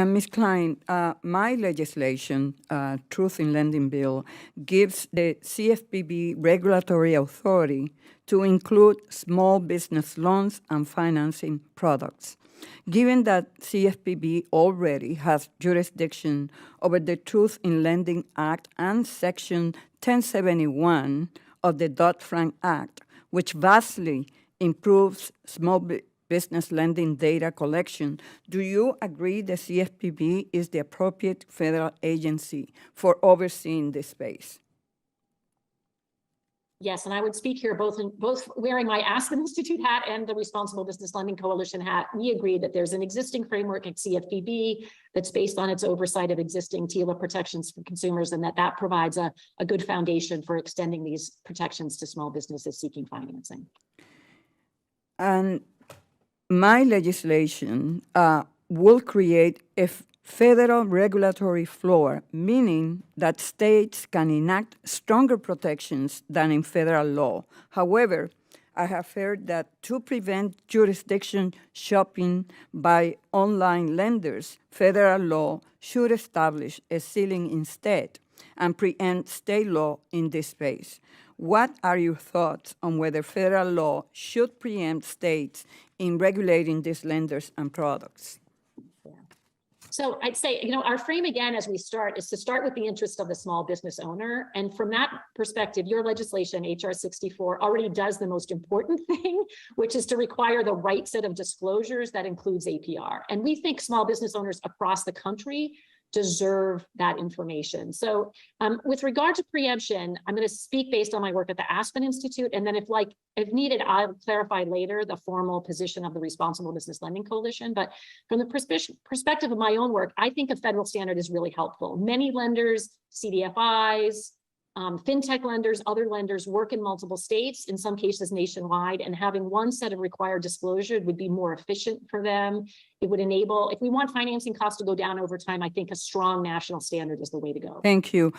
Ms. Klein, my legislation, Truth in Lending Bill, gives the CFPB regulatory authority to include small business loans and financing products. Given that CFPB already has jurisdiction over the Truth in Lending Act and Section 1071 of the Dodd-Frank Act, which vastly improves small business lending data collection, do you agree the CFPB is the appropriate federal agency for overseeing this space? Yes, and I would speak here both wearing my Aspen Institute hat and the Responsible Business Lending Coalition hat. We agree that there's an existing framework at CFPB that's based on its oversight of existing TILA protections for consumers, and that provides a good foundation for extending these protections to small businesses seeking financing. And my legislation will create a federal regulatory floor, meaning that states can enact stronger protections than in federal law. However, I have heard that to prevent jurisdiction shopping by online lenders, federal law should establish a ceiling instead and preempt state law in this space. What are your thoughts on whether federal law should preempt states in regulating these lenders and products? So I'd say, our frame again, as we start, is to start with the interest of the small business owner. And from that perspective, your legislation, HR 64, already does the most important thing, which is to require the right set of disclosures that includes APR. And we think small business owners across the country deserve that information. So with regard to preemption, I'm going to speak based on my work at the Aspen Institute, and then if needed, I'll clarify later the formal position of the Responsible Business Lending Coalition. But from the perspective of my own work, I think a federal standard is really helpful. Many lenders, CDFIs, fintech lenders, other lenders work in multiple states, in some cases nationwide, and having one set of required disclosure would be more efficient for them. It would enable, if we want financing costs to go down over time, I think a strong national standard is the way to go. Thank you.